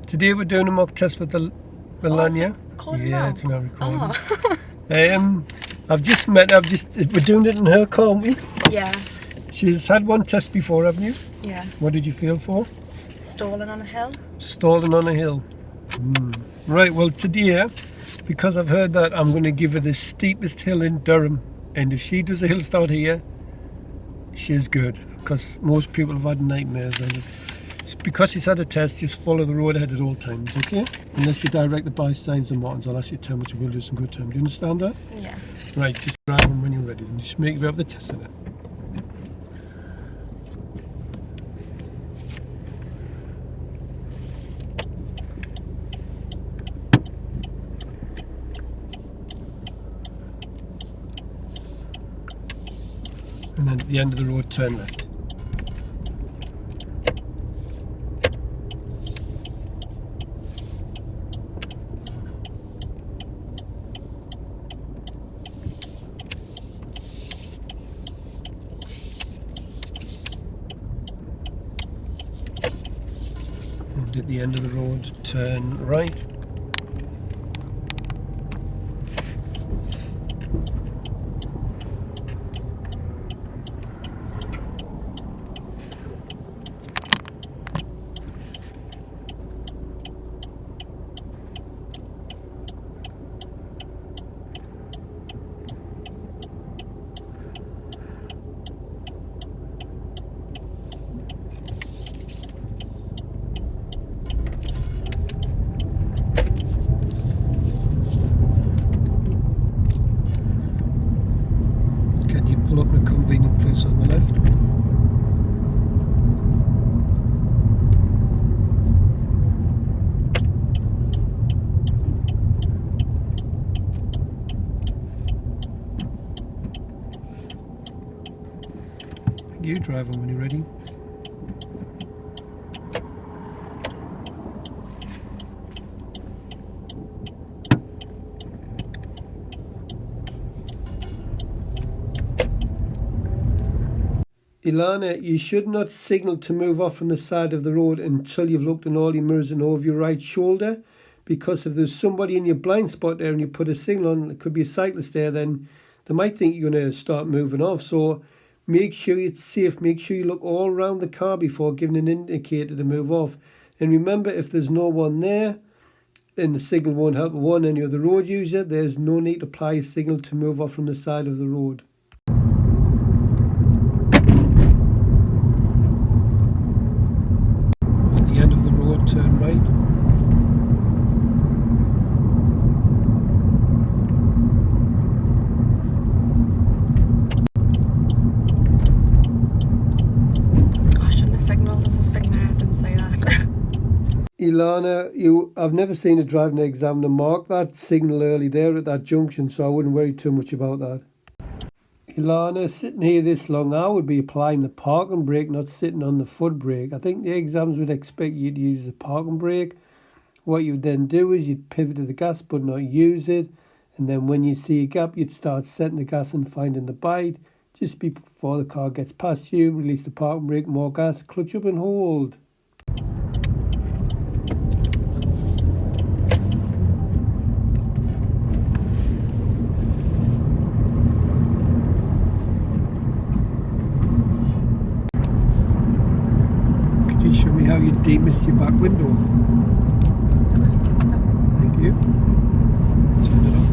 Today we're doing a mock test with the Alanya. Yeah, it's not recording. We're doing it in her car, aren't we? Yeah. She's had one test before, haven't you? Yeah. What did you feel for? Stalling on a hill. Stalling on a hill. Right, well today, because I've heard that, I'm going to give her the steepest hill in Durham. And if she does a hill start here, she's good. Because most people have had nightmares on it. Because she's had a test, just follow the road ahead at all times, okay? Unless you're directed by signs and markings, I'll ask you to turn, which will do some good time. Do you understand that? Yeah. Right, just drive on when you're ready. Then just make you have the test in it. And then at the end of the road, turn left. And at the end of the road, turn right. Can you pull up in a convenient place on the left? You drive on when you're ready. Ilana, you should not signal to move off from the side of the road until you've looked in all your mirrors and over your right shoulder, because if there's somebody in your blind spot there and you put a signal on, it could be a cyclist there, then they might think you're going to start moving off. So make sure it's safe. Make sure you look all around the car before giving an indicator to move off. And remember, if there's no one there, then the signal won't help any other road user. There's no need to apply a signal to move off from the side of the road. At the end of the road, turn right. I shouldn't have signalled or something there. I didn't say that. Ilana, I've never seen a driving examiner mark that signal early there at that junction, so I wouldn't worry too much about that. Ilana, sitting here this long, I would be applying the parking brake, not sitting on the foot brake. I think the exams would expect you to use the parking brake. What you would then do is you'd pivot to the gas but not use it, and then when you see a gap, you'd start setting the gas and finding the bite. Just before the car gets past you, release the parking brake, more gas, clutch up and hold. Could you show me how you demist your back window? Thank you. Turn it off.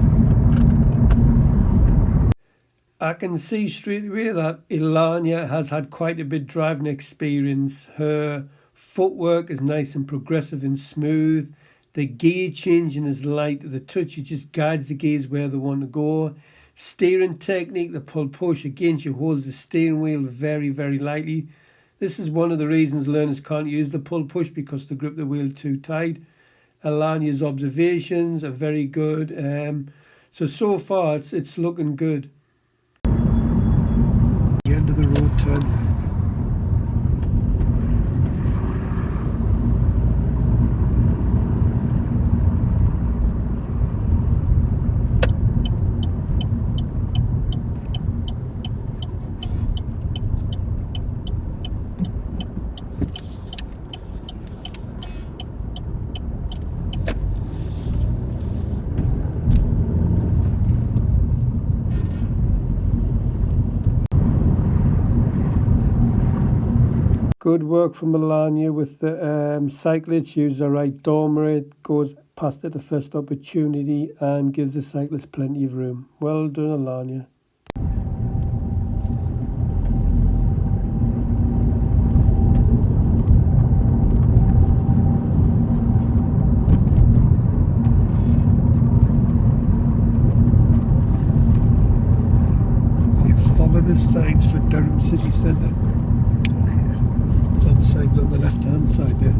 I can see straight away that Alanya has had quite a bit of driving experience. Her footwork is nice and progressive and smooth. The gear changing is light. The touch, it just guides the gears where they want to go. Steering technique, the pull push, again she holds the steering wheel very, very lightly. This is one of the reasons learners can't use the pull push, because they grip the wheel too tight. Alanya's observations are very good. So far it's looking good. The end of the road, turn left. Good work from Alanya with the cyclist. Used the right dormer. It goes past at the first opportunity and gives the cyclist plenty of room. Well done, Alanya. Follow the signs for Durham City Centre. It's on the signs on the left hand side there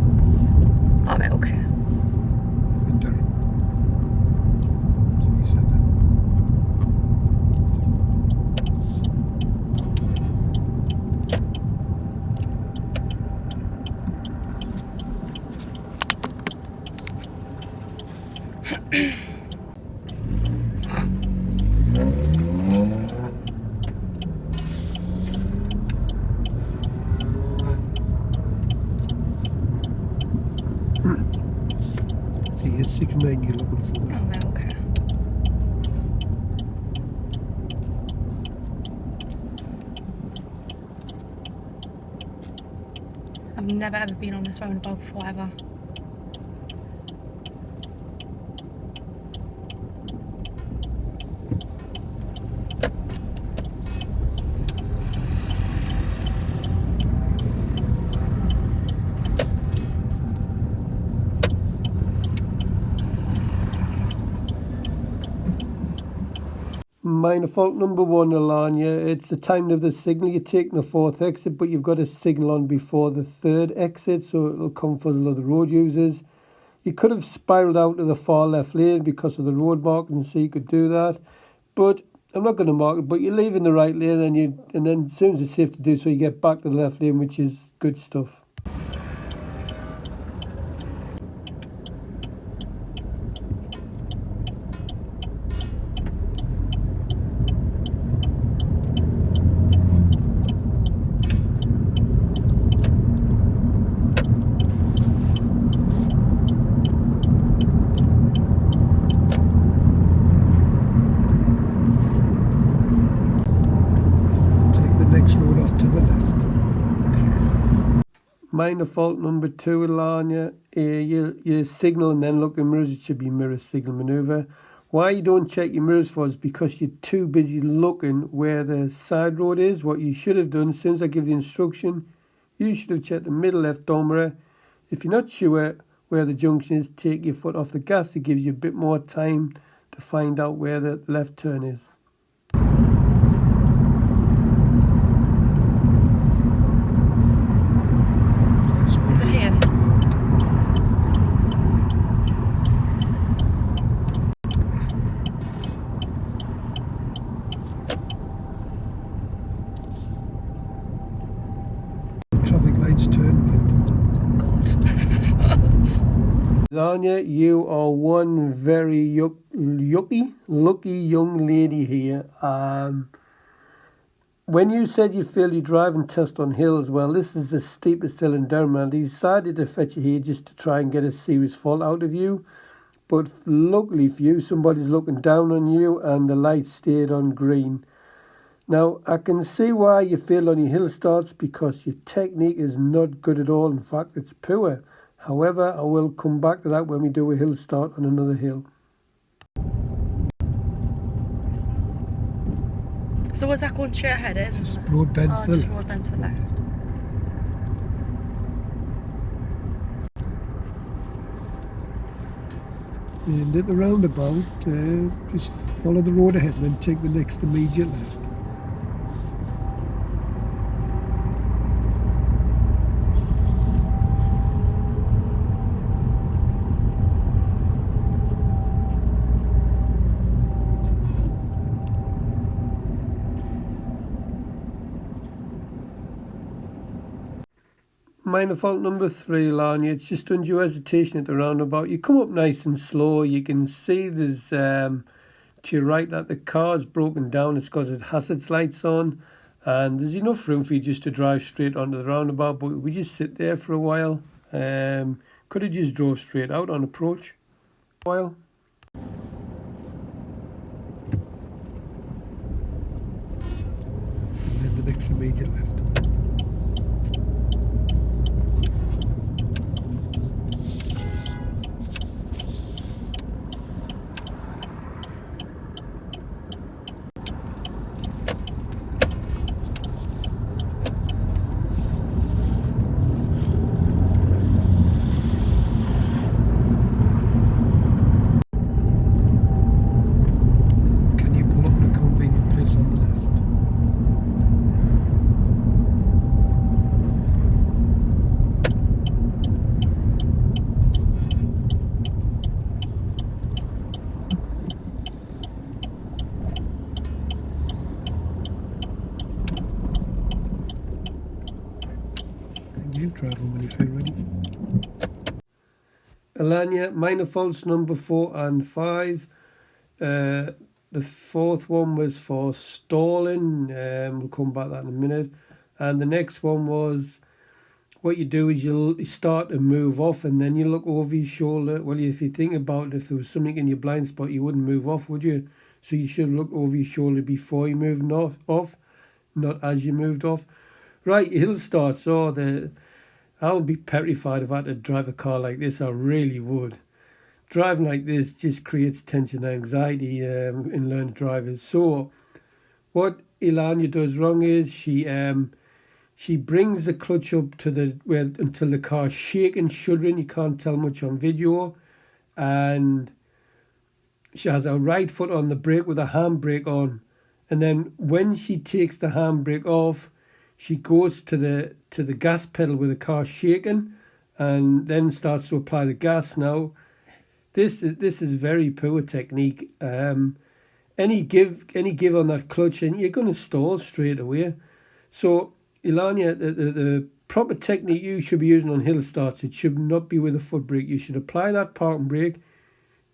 Alright, okay. in Durham City Centre. See, it's 690 you're looking for. Alright, okay. I've never ever been on this roundabout before, ever. Minor fault number 1, Alanya. It's the timing of the signal. You're taking the 4th exit, but you've got a signal on before the 3rd exit, so it'll confuzzle other road users. You could have spiraled out to the far left lane because of the road marking, so you could do that. But I'm not going to mark it, but you're leaving the right lane, and then as soon as it's safe to do so, you get back to the left lane, which is good stuff. Take the next road off to the left. Minor fault number 2, Alanya. You signal and then look at mirrors. It should be mirror signal maneuver. Why you don't check your mirrors for is because you're too busy looking where the side road is. What you should have done, as soon as I give the instruction, you should have checked the middle left dormer. If you're not sure where the junction is, take your foot off the gas. It gives you a bit more time to find out where the left turn is. This way. Is it here? The traffic lights turn right. Alanya, you are one very lucky young lady here. When you said you failed your driving test on hills, well, this is the steepest hill in Durham, and he decided to fetch you here just to try and get a serious fault out of you. But luckily for you, somebody's looking down on you, and the light stayed on green. Now, I can see why you failed on your hill starts, because your technique is not good at all. In fact, it's poor. However, I will come back to that when we do a hill start on another hill. So was that going straight ahead, isn't Just it? road bends to the Just left. road bend to the left. And at the roundabout, just follow the road ahead and then take the next immediate left. Minor fault number 3, Alanya. It's just undue hesitation at the roundabout. You come up nice and slow. You can see there's to your right that the car's broken down. It's got its hazards lights on, and there's enough room for you just to drive straight onto the roundabout. But we just sit there for a while. Could have just drove straight out on approach. While. And then the next immediate left. driving when you feel ready. Alanya, minor faults number 4 and 5. The fourth one was for stalling. We'll come back to that in a minute. And the next one was, what you do is you start to move off and then you look over your shoulder. Well, if you think about it, if there was something in your blind spot, you wouldn't move off, would you? So you should look over your shoulder before you moved off, not as you moved off. Right, hill starts. I would be petrified if I had to drive a car like this. I really would. Driving like this just creates tension and anxiety in learned drivers. So what Alanya does wrong is she brings the clutch up to until the car's shaking, shuddering. You can't tell much on video, and she has her right foot on the brake with a handbrake on, and then when she takes the handbrake off, she goes to the gas pedal with the car shaking, and then starts to apply the gas. Now, this is very poor technique. Any give on that clutch, and you're going to stall straight away. So, Alanya, the proper technique you should be using on hill starts, it should not be with a foot brake. You should apply that parking brake.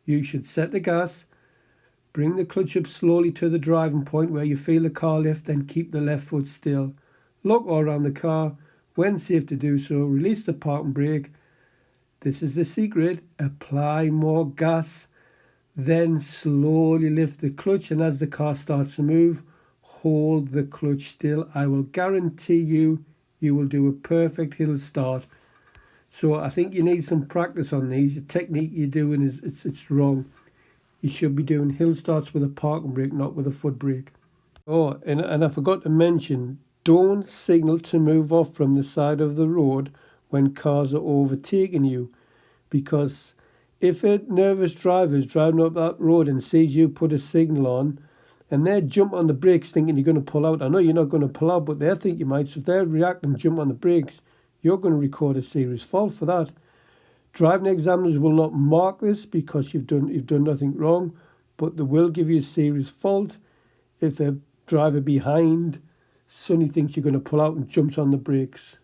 You should set the gas, bring the clutch up slowly to the driving point where you feel the car lift, then keep the left foot still. Look all around the car. When safe to do so, release the parking brake. This is the secret. Apply more gas, then slowly lift the clutch, and as the car starts to move, hold the clutch still. I will guarantee you will do a perfect hill start. So I think you need some practice on these. The technique you're doing it's wrong. You should be doing hill starts with a parking brake, not with a foot brake. Oh, and I forgot to mention, don't signal to move off from the side of the road when cars are overtaking you, because if a nervous driver is driving up that road and sees you put a signal on, and they jump on the brakes thinking you're going to pull out. I know you're not going to pull out, but they think you might. So if they react and jump on the brakes, you're going to record a serious fault for that. Driving examiners will not mark this because you've done nothing wrong, but they will give you a serious fault if a driver behind suddenly thinks you're going to pull out and jumps on the brakes.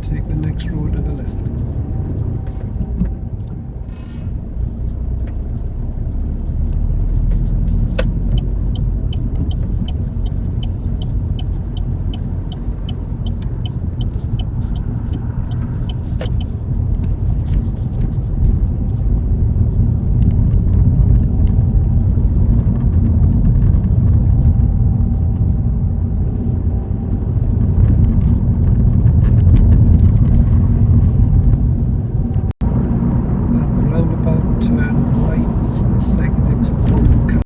Take the next road to the left.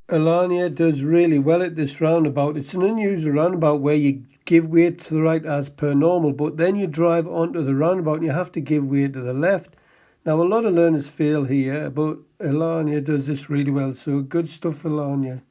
Alanya does really well at this roundabout. It's an unusual roundabout where you give way to the right as per normal, but then you drive onto the roundabout and you have to give way to the left. Now, a lot of learners fail here, but Alanya does this really well, so good stuff, Alanya.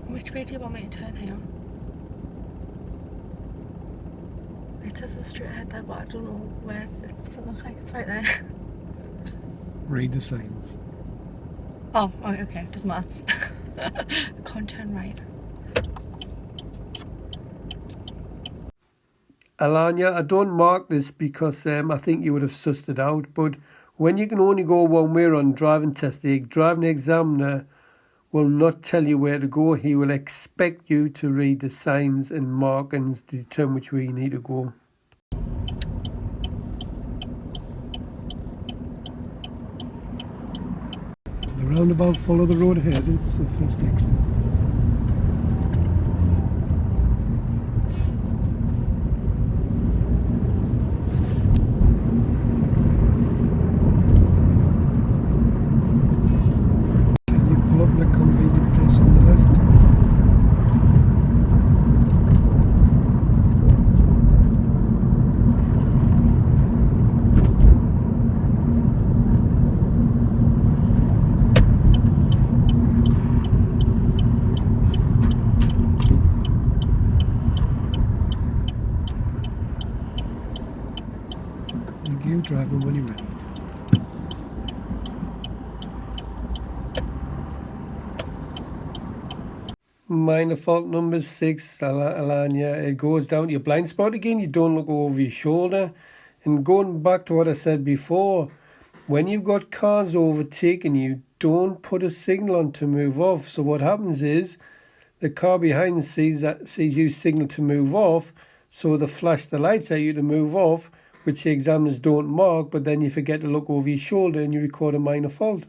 Which way do you want me to turn here? It says it's straight ahead there, but I don't know where. It doesn't look like it's right there. Read the signs. Oh, okay, doesn't matter. I can't turn right. Alanya, I don't mark this because I think you would have sussed it out, but when you can only go one way on driving test, the driving examiner will not tell you where to go. He will expect you to read the signs and markings to determine which way you need to go. The roundabout, follow the road ahead. It's the first exit. Can you pull up in a convenient place on the left? Thank you. Drive them when you're ready. Minor fault number 6, Alanya. It goes down to your blind spot again. You don't look over your shoulder. And going back to what I said before, when you've got cars overtaking you, don't put a signal on to move off. So what happens is the car behind sees you signal to move off, so they flash the lights at you to move off, which the examiners don't mark, but then you forget to look over your shoulder and you record a minor fault.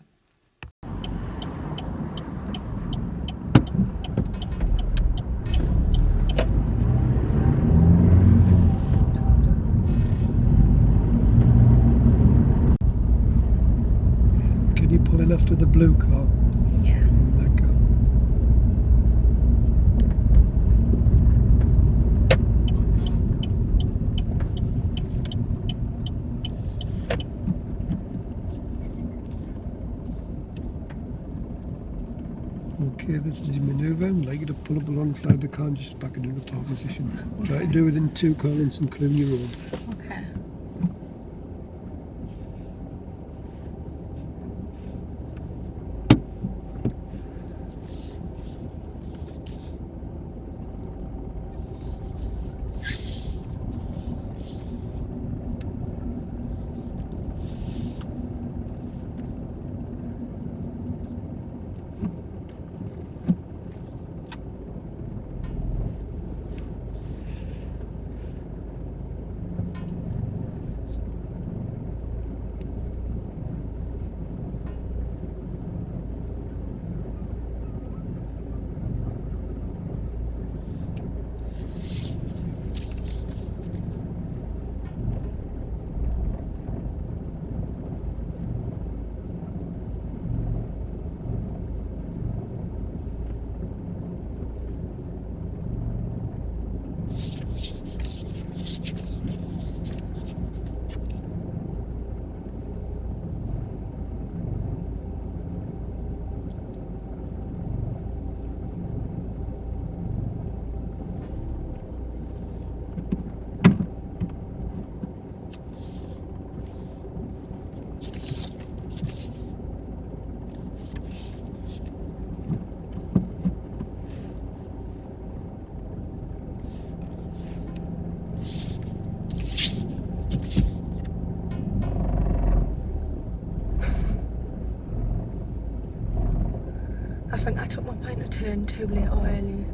Can you pull in after the blue car? Yeah. That car. Okay, this is your manoeuvre. I'd like you to pull up alongside the car and just back it into park position. Try to do within 2 car lengths, including your road. Okay. I think I took my point of turn too late or early.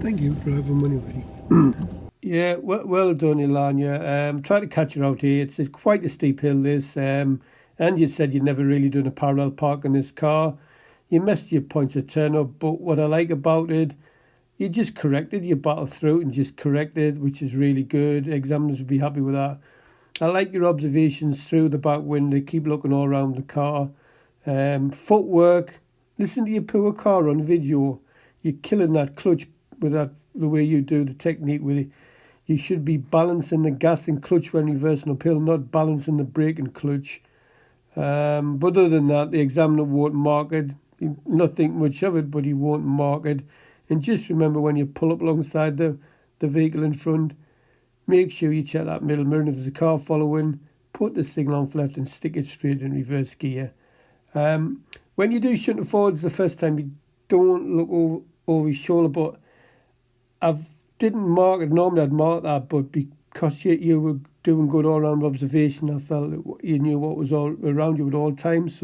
Thank you. Drive them when you're ready. Yeah, well done, Ilanya. Try to catch her out here. It's quite a steep hill, this. And you said you'd never really done a parallel park in this car. You missed your points of turn up, but what I like about it, you just corrected. You battled through it and just corrected, which is really good. Examiners would be happy with that. I like your observations through the back window. Keep looking all around the car. Footwork, Listen to your poor car on video. You're killing that clutch with that the way you do the technique with it. You should be balancing the gas and clutch when reversing uphill, not balancing the brake and clutch. But other than that, the examiner won't mark it. Not think much of it, but he won't mark it. And just remember, when you pull up alongside the vehicle in front, make sure you check that middle mirror. And if there's a car following, put the signal on for left and stick it straight in reverse gear. When you do shunting forwards the first time, you don't look over your shoulder. But I didn't mark it. Normally I'd mark that, but because you were doing good all-round observation, I felt that you knew what was all around you at all times.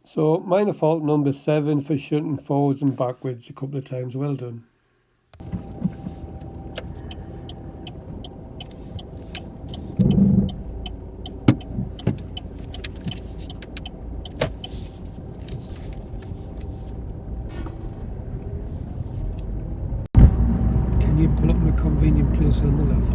So minor fault number 7 for shunting forwards and backwards a couple of times. Well done. Can you pull up in a convenient place on the left?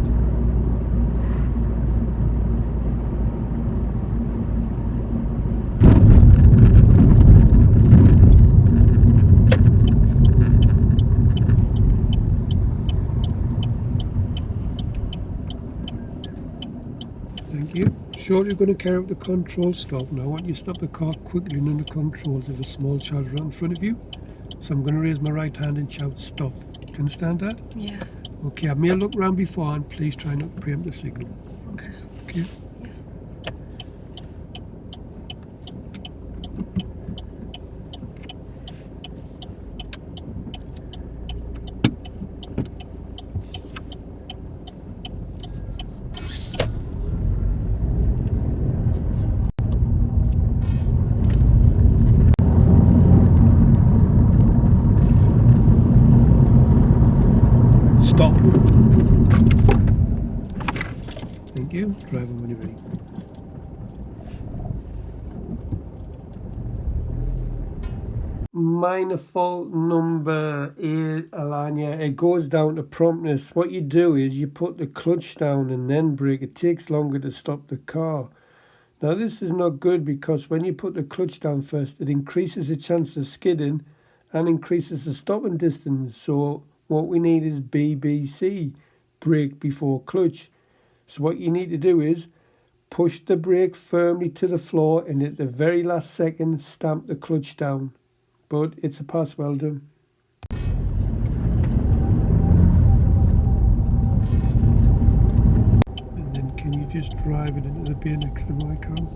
Thank you. Sure, you're going to carry out the control stop. Now I want you to stop the car quickly and under controls of a small child right in front of you. So I'm going to raise my right hand and shout stop. Do you understand that? Yeah. Okay, I may look round before and please try not to preempt the signal. Okay. Okay. Stop. Thank you. Driving when you're ready. Minor fault number 8, Alanya. It goes down to promptness. What you do is you put the clutch down and then brake. It takes longer to stop the car. Now this is not good because when you put the clutch down first, it increases the chance of skidding and increases the stopping distance. So what we need is BBC, brake before clutch. So what you need to do is push the brake firmly to the floor and at the very last second stamp the clutch down. But it's a pass. Well done. And then can you just drive it into the bay next to my car?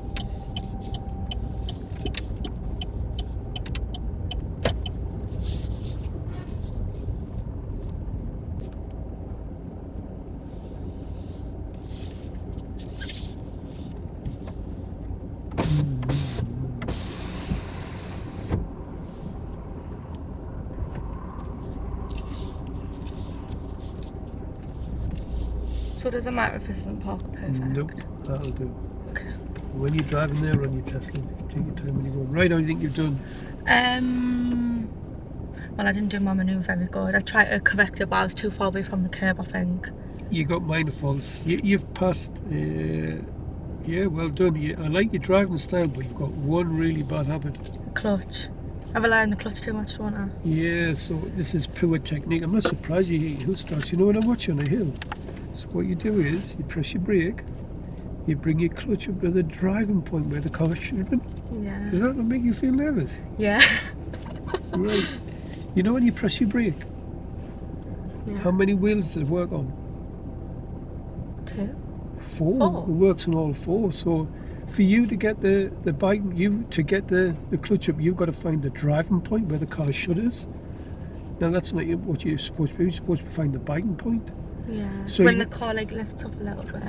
So does it matter if this isn't parked perfect? Nope, that'll do. Okay. When you're driving there on your Tesla, just take your time when you're going. Right, how do you think you've done? Well, I didn't do my manoeuvre very good. I tried to correct it, but I was too far away from the curb, I think. You got minor faults. You've passed. Yeah, well done. I like your driving style, but you've got one really bad habit. Clutch. I rely on the clutch too much, don't I? Yeah, so this is poor technique. I'm not surprised you hit hill starts. You know, when I'm watching on a hill, so what you do is you press your brake, you bring your clutch up to the driving point where the car should have been. Yeah. Does that not make you feel nervous? Yeah. Right. You know when you press your brake, Yeah. how many wheels does it work on? 2. 4. Four. It works on all 4. So for you to get the bike, to get the clutch up, you've got to find the driving point where the car should is. Now that's not what you're supposed to do. You're supposed to find the biting point. Yeah. So when you- the car like lifts up a little bit.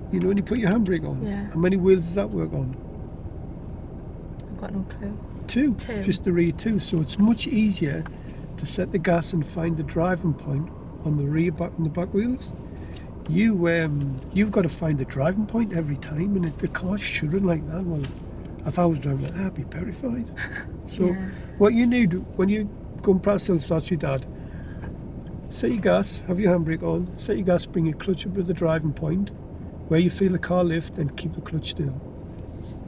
You know when you put your handbrake on. Yeah. How many wheels does that work on? I've got no clue. 2. 2. Just the rear 2. So it's much easier to set the gas and find the driving point on the rear back on the back wheels. You've got to find the driving point every time, and the car shouldn't like that. Well, if I was driving like that, I'd be terrified. So Yeah. what you need when you go past hill starts with your dad, set your gas, have your handbrake on, set your gas, bring your clutch up to the driving point where you feel the car lift, and keep the clutch still.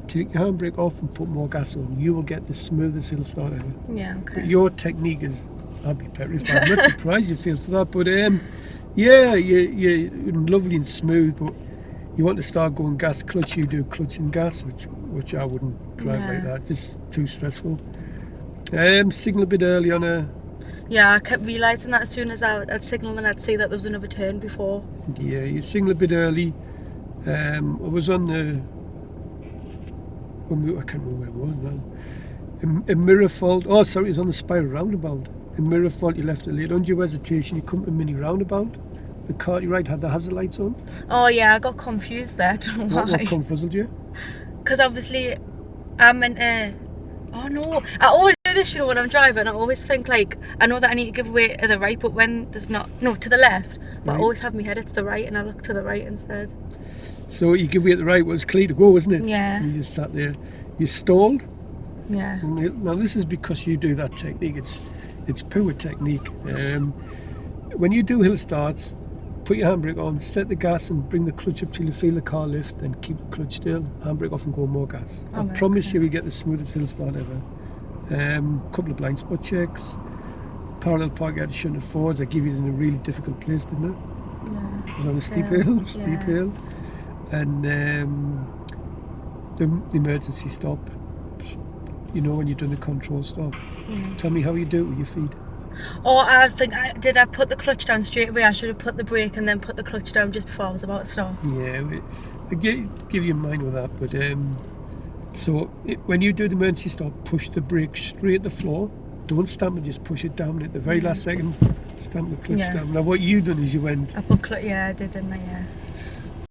take your handbrake off and put more gas on. You will get the smoothest hill start ever. Yeah, But okay. your technique is, I'd be petrified. I'm not surprised you feel for that. But yeah, you're lovely and smooth. But you want to start going gas clutch, you do clutch and gas, which I wouldn't drive like Yeah. that. Just too stressful. Signal a bit early on a. Yeah, I kept realising that as soon as I'd signal and I'd see that there was another turn before. Yeah, you signal a bit early. I was on the. I can't remember where it was now. In Mirror Fault. Oh, sorry, it was on the Spiral Roundabout. In Mirror Fault, you left it late. Under your hesitation, you come to a mini roundabout. The car to your right had the hazard lights on. Oh yeah, I got confused there. I don't know What why. confuzzled you? Because obviously I'm meant to. Oh no, I always do this, you know, when I'm driving. I always think like I know that I need to give way to the right, but when there's not, no, to the left. But I Right. always have my head it's the right, and I look to the right instead. So you give way at the right, well, it was clear to go, wasn't it? Yeah. And you just sat there. You stalled. Yeah. Now this is because you do that technique. It's pure technique. When you do hill starts, put your handbrake on, set the gas, and bring the clutch up till you feel the car lift. Then keep the clutch still, handbrake off, and go more gas. I Alright, promise okay. you, we get the smoothest hill start ever. Couple of blind spot checks. Parallel park out shunted forwards. I give you it in a really difficult place, didn't I? Yeah. It was on a steep Yeah. hill, steep Yeah. hill, and the emergency stop. You know, when you're doing the control stop. Yeah. Tell me how you do it with your feet. Or I think I put the clutch down straight away. I should have put the brake and then put the clutch down just before I was about to stop. Yeah, I give you a mind with that, but so when you do the emergency stop, push the brake straight at the floor. Don't stamp it, just push it down. At the very last second, stamp the clutch Yeah. down. Now what you done is you went. I put clutch. Yeah, I did, didn't I? Yeah.